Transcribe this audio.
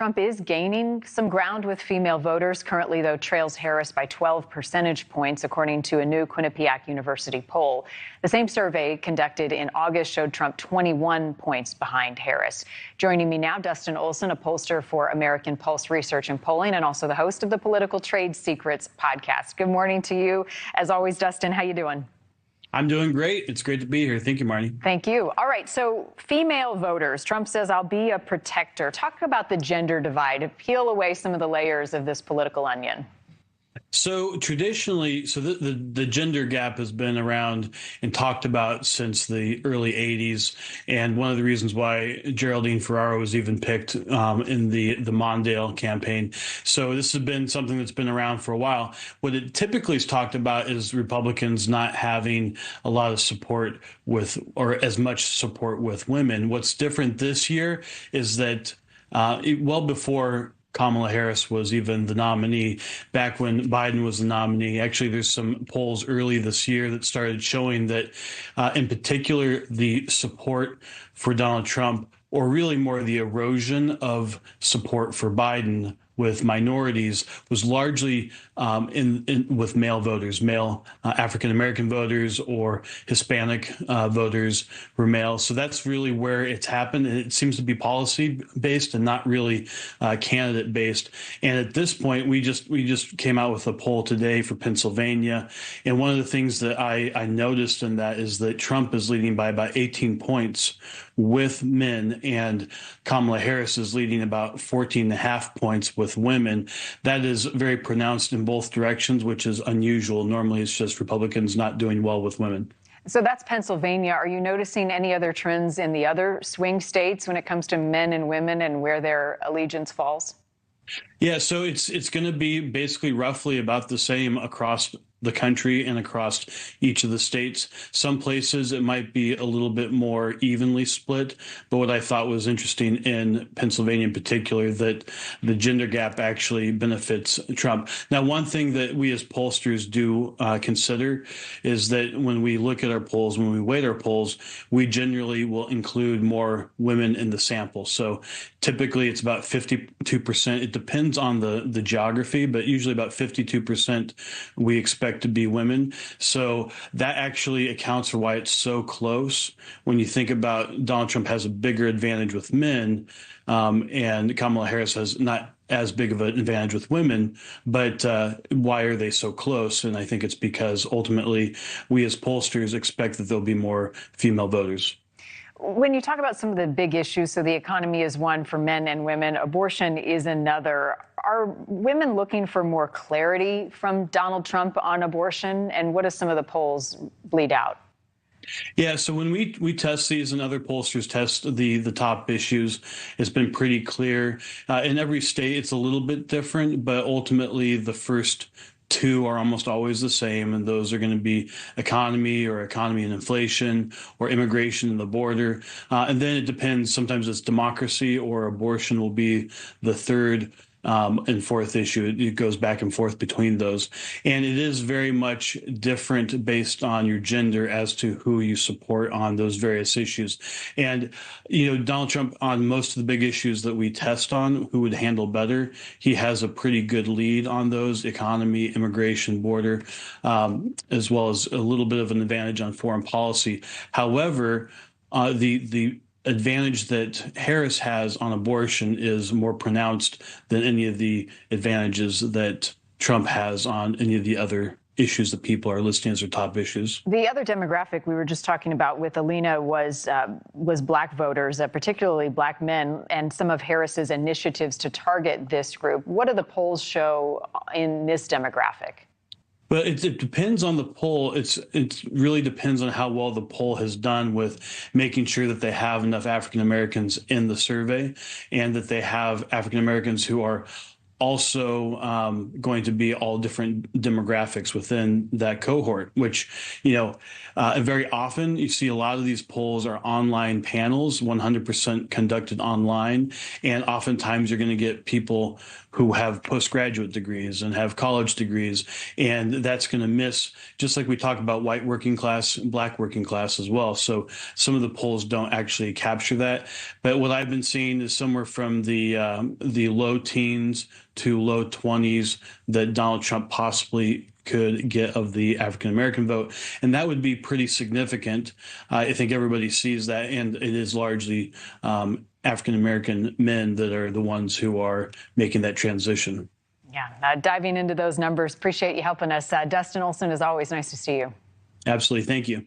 Trump is gaining some ground with female voters. Currently, though, trails Harris by 12 percentage points, according to a new Quinnipiac University poll. The same survey conducted in August showed Trump 21 points behind Harris. Joining me now, Dustin Olson, a pollster for American Pulse Research and Polling, and also the host of the Political Trade Secrets podcast. Good morning to you. As always, Dustin, how you doing? I'm doing great. It's great to be here. Thank you, Marni. Thank you. All right. So female voters, Trump says, I'll be a protector. Talk about the gender divide. Peel away some of the layers of this political onion. So traditionally, the gender gap has been around and talked about since the early 80s. And one of the reasons why Geraldine Ferraro was even picked in the Mondale campaign. So this has been something that's been around for a while. What it typically is talked about is Republicans not having a lot of support with, or as much support with, women. What's different this year is that well before Kamala Harris was even the nominee, back when Biden was the nominee. Actually, there's some polls early this year that started showing that, in particular, the support for Donald Trump, or really more the erosion of support for Biden with minorities, was largely with male voters, male African-American voters or Hispanic voters were male. So that's really where it's happened. And it seems to be policy-based and not really candidate-based. And at this point, we just came out with a poll today for Pennsylvania. And one of the things that I noticed in that is that Trump is leading by about 18 points with men, and Kamala Harris is leading about 14.5 points with women. That is very pronounced in both directions, which is unusual. Normally, it's just Republicans not doing well with women. So that's Pennsylvania. Are you noticing any other trends in the other swing states when it comes to men and women and where their allegiance falls? Yeah, so it's going to be basically roughly about the same across the country and across each of the states. Some places it might be a little bit more evenly split, but what I thought was interesting in Pennsylvania in particular, that the gender gap actually benefits Trump. Now, one thing that we as pollsters do consider is that when we look at our polls, when we weight our polls, we generally will include more women in the sample. So typically it's about 52%. It depends on the geography, but usually about 52% we expect to be women. So that actually accounts for why it's so close. When you think about Donald Trump has a bigger advantage with men, and Kamala Harris has not as big of an advantage with women, but why are they so close? And I think it's because ultimately we as pollsters expect that there'll be more female voters. When you talk about some of the big issues, so the economy is one for men and women, abortion is another. Are women looking for more clarity from Donald Trump on abortion? And what do some of the polls bleed out? Yeah, so when we test these and other pollsters test the top issues, it's been pretty clear. In every state, it's a little bit different, but ultimately the first two are almost always the same, and those are going to be economy and inflation or immigration and the border. And then it depends. Sometimes it's democracy or abortion will be the third and fourth issue. It goes back and forth between those. And it is very much different based on your gender as to who you support on those various issues. And, Donald Trump, on most of the big issues that we test on, who would handle better, he has a pretty good lead on those: economy, immigration, border, as well as a little bit of an advantage on foreign policy. However, the advantage that Harris has on abortion is more pronounced than any of the advantages that Trump has on any of the other issues that people are listing as their top issues. The other demographic we were just talking about with Alina was black voters, particularly black men, and some of Harris's initiatives to target this group. What do the polls show in this demographic? Well, it depends on the poll. It really depends on how well the poll has done with making sure that they have enough African Americans in the survey, and that they have African Americans who are also going to be all different demographics within that cohort, which, very often you see a lot of these polls are online panels, 100% conducted online. And oftentimes you're going to get people who have postgraduate degrees and have college degrees. And that's going to miss, just like we talk about white working class, black working class as well. So some of the polls don't actually capture that. But what I've been seeing is somewhere from the low teens to low 20s that Donald Trump possibly could get of the African American vote. And that would be pretty significant. I think everybody sees that. And it is largely African American men that are the ones who are making that transition. Yeah, diving into those numbers. Appreciate you helping us. Dustin, Olson, as always, nice to see you. Absolutely. Thank you.